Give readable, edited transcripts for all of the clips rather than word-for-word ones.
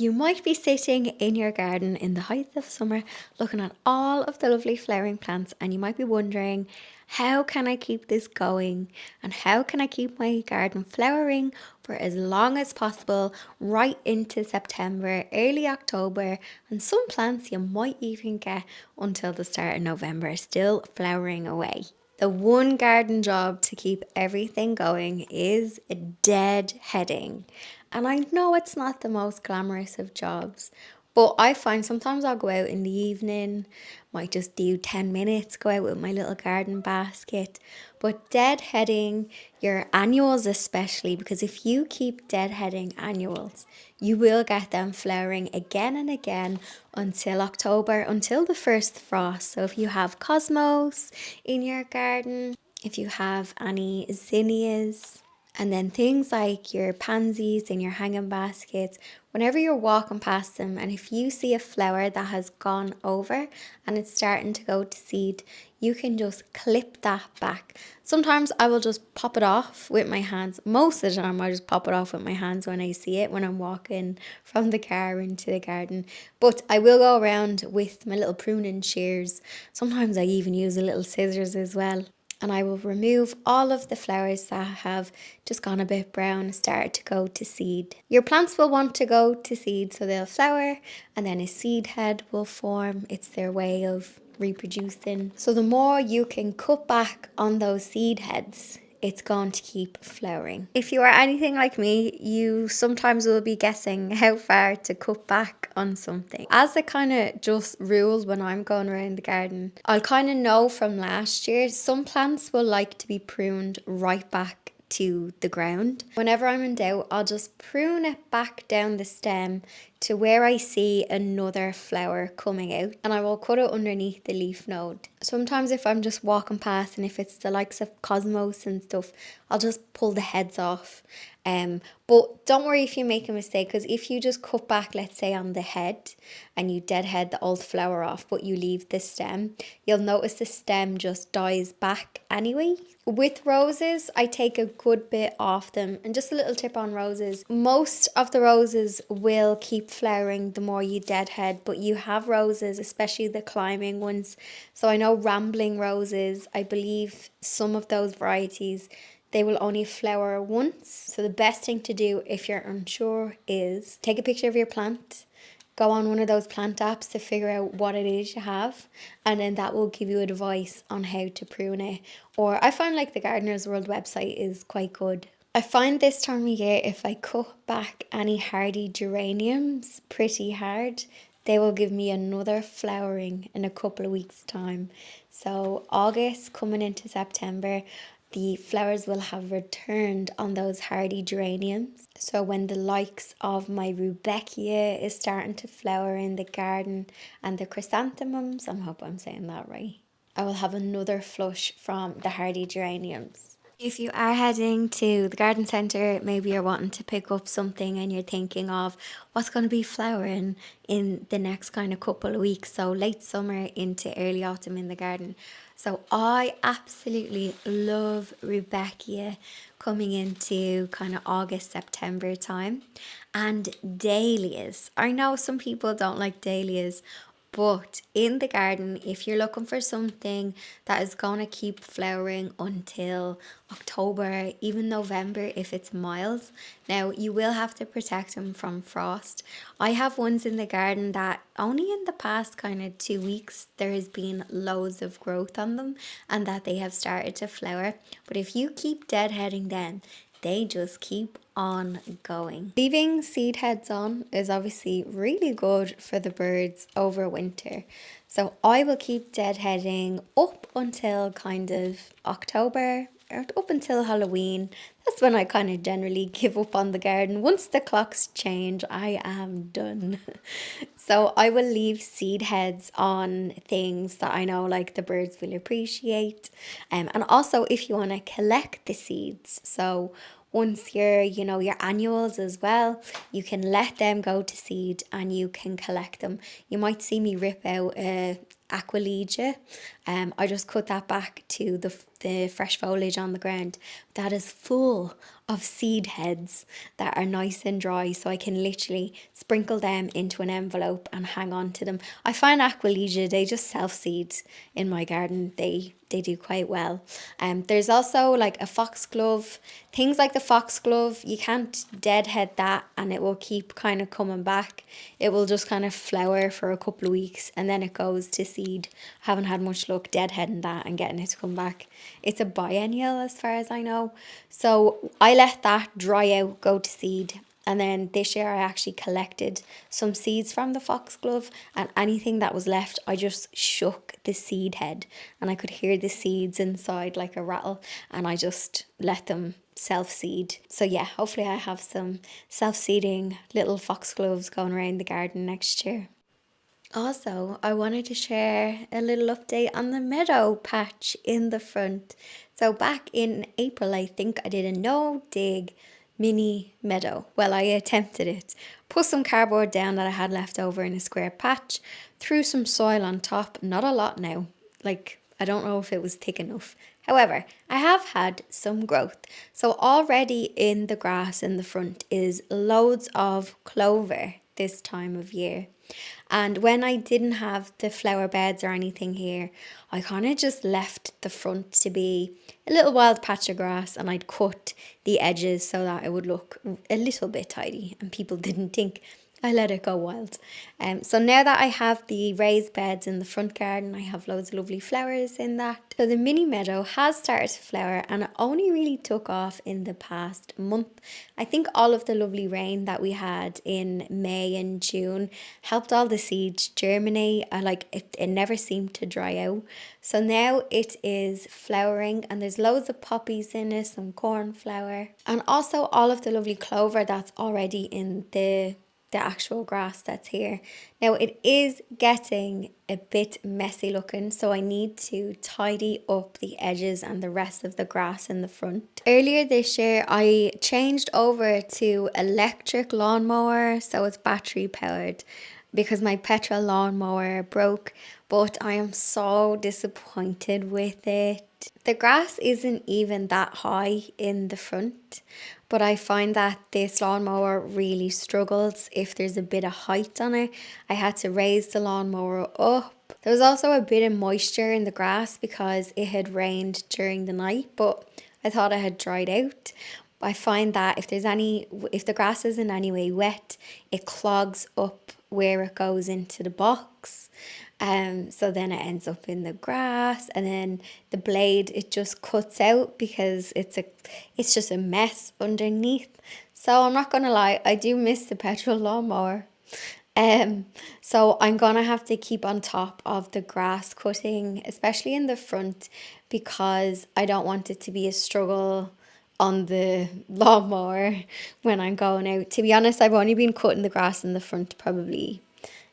You might be sitting in your garden in the height of summer looking at all of the lovely flowering plants, and you might be wondering, how can I keep this going? And how can I keep my garden flowering for as long as possible, right into September, early October, and some plants you might even get until the start of November, still flowering away. The one garden job to keep everything going is deadheading. And I know it's not the most glamorous of jobs, but I find sometimes I'll go out in the evening, might just do 10 minutes, go out with my little garden basket. But deadheading your annuals, especially, because if you keep deadheading annuals, you will get them flowering again and again until October, until the first frost. So if you have cosmos in your garden, if you have any zinnias, and then things like your pansies and your hanging baskets, whenever you're walking past them, and if you see a flower that has gone over and it's starting to go to seed, you can just clip that back. Sometimes I will just pop it off with my hands. Most of the time I just pop it off with my hands when I see it, when I'm walking from the car into the garden. But I will go around with my little pruning shears. Sometimes I even use a little scissors as well, and I will remove all of the flowers that have just gone a bit brown and started to go to seed. Your plants will want to go to seed, so they'll flower and then a seed head will form. It's their way of reproducing. So the more you can cut back on those seed heads, it's going to keep flowering. If you are anything like me, you sometimes will be guessing how far to cut back on something. As a kind of just rule when I'm going around the garden, I'll kind of know from last year, some plants will like to be pruned right back to the ground. Whenever I'm in doubt, I'll just prune it back down the stem to where I see another flower coming out, and I will cut it underneath the leaf node. Sometimes if I'm just walking past and if it's the likes of cosmos and stuff, I'll just pull the heads off. But don't worry if you make a mistake, because if you just cut back, let's say on the head, and you deadhead the old flower off, but you leave the stem, you'll notice the stem just dies back anyway. With roses, I take a good bit off them, and just a little tip on roses. Most of the roses will keep flowering the more you deadhead, but you have roses, especially the climbing ones. So I know rambling roses, I believe some of those varieties, they will only flower once. So the best thing to do if you're unsure is take a picture of your plant, go on one of those plant apps to figure out what it is you have, and then that will give you advice on how to prune it. Or I find like the Gardener's World website is quite good. I find this time of year, if I cut back any hardy geraniums pretty hard, they will give me another flowering in a couple of weeks' time. So August coming into September, the flowers will have returned on those hardy geraniums. So when the likes of my rudbeckia is starting to flower in the garden, and the chrysanthemums, I hope I'm saying that right, I will have another flush from the hardy geraniums. If you are heading to the garden centre, maybe you're wanting to pick up something and you're thinking of what's going to be flowering in the next kind of couple of weeks, so late summer into early autumn in the garden. So I absolutely love rudbeckia coming into kind of August, September time. And dahlias. I know some people don't like dahlias, but in the garden, if you're looking for something that is going to keep flowering until October, even November if it's mild, now you will have to protect them from frost. I have ones in the garden that only in the past kind of 2 weeks there has been loads of growth on them and that they have started to flower. But if you keep deadheading them, they just keep on going. Leaving seed heads on is obviously really good for the birds over winter. So I will keep deadheading up until kind of October, or up until Halloween. That's when I kind of generally give up on the garden. Once the clocks change, I am done. So I will leave seed heads on things that I know like the birds will appreciate. And also if you want to collect the seeds, so once your annuals as well, you can let them go to seed and you can collect them. You might see me rip out Aquilegia. I just cut that back to the fresh foliage on the ground, that is full of seed heads that are nice and dry, so I can literally sprinkle them into an envelope and hang on to them. I find Aquilegia, they just self-seed in my garden. They do quite well. There's also like a foxglove. Things like the foxglove, you can't deadhead that and it will keep kind of coming back. It will just kind of flower for a couple of weeks and then it goes to seed. I haven't had much luck deadheading that and getting it to come back. It's a biennial as far as I know. So I let that dry out, go to seed. And then this year I actually collected some seeds from the foxglove, and anything that was left, I just shook the seed head and I could hear the seeds inside like a rattle, and I just let them self-seed. So yeah, hopefully I have some self-seeding little foxgloves going around the garden next year. Also, I wanted to share a little update on the meadow patch in the front. So back in April, I think I did a no dig mini meadow. Well, I attempted it. Put some cardboard down that I had left over in a square patch, threw some soil on top, not a lot now. Like, I don't know if it was thick enough. However, I have had some growth. So already in the grass in the front is loads of clover this time of year. And when I didn't have the flower beds or anything here, I kind of just left the front to be a little wild patch of grass, and I'd cut the edges so that it would look a little bit tidy and people didn't think I let it go wild. So now that I have the raised beds in the front garden, I have loads of lovely flowers in that. So the mini meadow has started to flower, and it only really took off in the past month. I think all of the lovely rain that we had in May and June helped all the seeds germinate. It never seemed to dry out. So now it is flowering, and there's loads of poppies in it, some cornflower, and also all of the lovely clover that's already in the actual grass that's here. Now it is getting a bit messy looking, so I need to tidy up the edges and the rest of the grass in the front. Earlier this year I changed over to electric lawnmower, so it's battery powered, because my petrol lawnmower broke, but I am so disappointed with it. The grass isn't even that high in the front, but I find that this lawnmower really struggles if there's a bit of height on it. I had to raise the lawnmower up. There was also a bit of moisture in the grass because it had rained during the night, but I thought it had dried out. I find that if the grass is in any way wet, it clogs up where it goes into the box. So then it ends up in the grass, and then the blade, it just cuts out because it's just a mess underneath. So I'm not gonna lie, I do miss the petrol lawnmower. So I'm gonna have to keep on top of the grass cutting, especially in the front, because I don't want it to be a struggle on the lawnmower when I'm going out. To be honest, I've only been cutting the grass in the front probably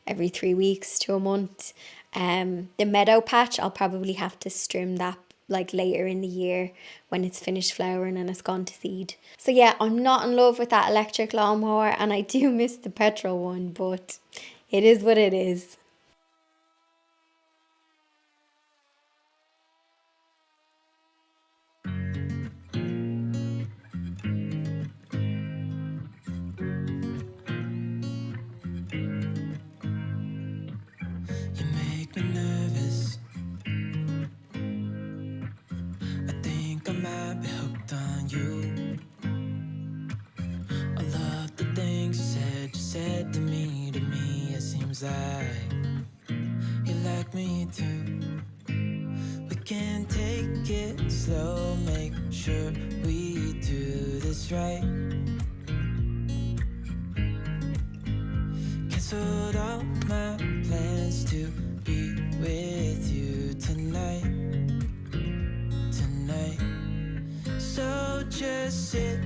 every 3 weeks to a month. The meadow patch, I'll probably have to trim that like later in the year when it's finished flowering and it's gone to seed. So yeah, I'm not in love with that electric lawnmower, and I do miss the petrol one, but it is what it is. You make me nervous. I think I might be hooked on you. All of the things you said to me, it seems like you like me too. We can take it slow, make sure we do this right. Canceled all my plans to be with you tonight. So just sit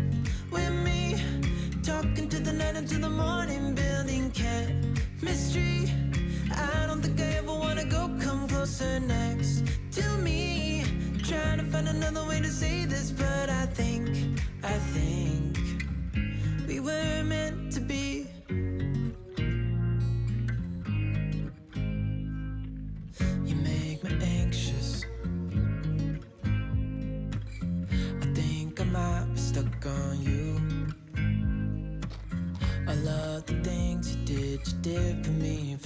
with me, talking to the night until the morning, building chemistry. I don't think I ever wanna go, come closer next to me. Trying to find another way to say this, but I think we were meant to be. You make me anxious. did for me,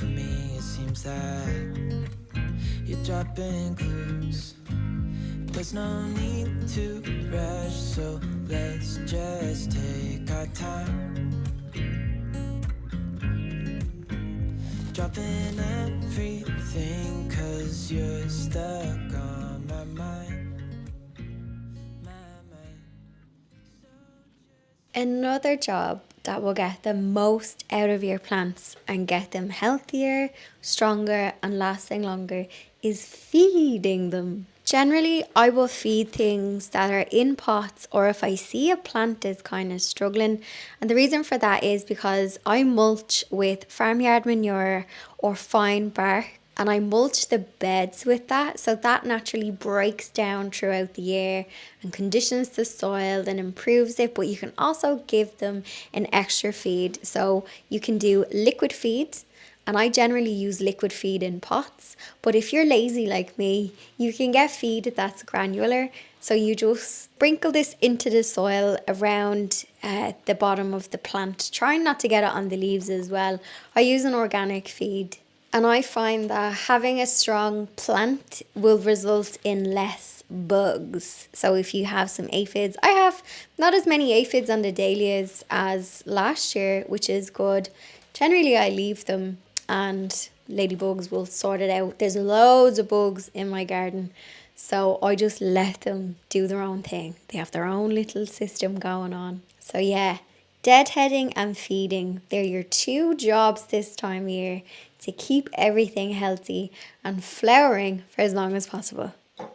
it seems that you're dropping clues. There's no need to rush, so let's just take our time. Dropping everything, 'cause you're stuck on my mind. Another job that will get the most out of your plants and get them healthier, stronger, and lasting longer is feeding them. Generally, I will feed things that are in pots, or if I see a plant is kind of struggling. And the reason for that is because I mulch with farmyard manure or fine bark, and I mulch the beds with that, so that naturally breaks down throughout the year and conditions the soil and improves it. But you can also give them an extra feed, so you can do liquid feed, and I generally use liquid feed in pots. But if you're lazy like me, you can get feed that's granular, so you just sprinkle this into the soil around the bottom of the plant, trying not to get it on the leaves as well. I use an organic feed. And I find that having a strong plant will result in less bugs. So if you have some aphids, I have not as many aphids on the dahlias as last year, which is good. Generally, I leave them and ladybugs will sort it out. There's loads of bugs in my garden, so I just let them do their own thing. They have their own little system going on. So yeah, deadheading and feeding, they're your two jobs this time of year to keep everything healthy and flowering for as long as possible.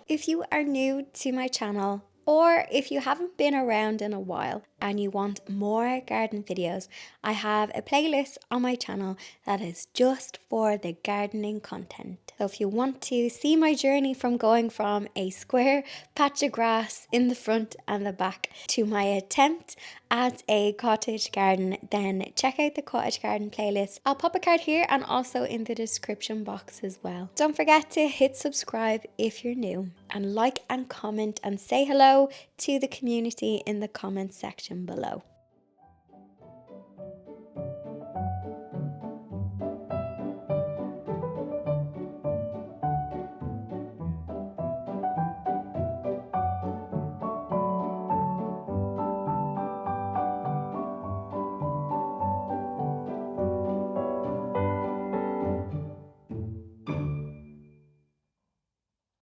If you are new to my channel, or if you haven't been around in a while and you want more garden videos, I have a playlist on my channel that is just for the gardening content. So if you want to see my journey from going from a square patch of grass in the front and the back to my attempt at a cottage garden, then check out the cottage garden playlist. I'll pop a card here and also in the description box as well. Don't forget to hit subscribe if you're new, and like and comment and say hello to the community in the comments section below.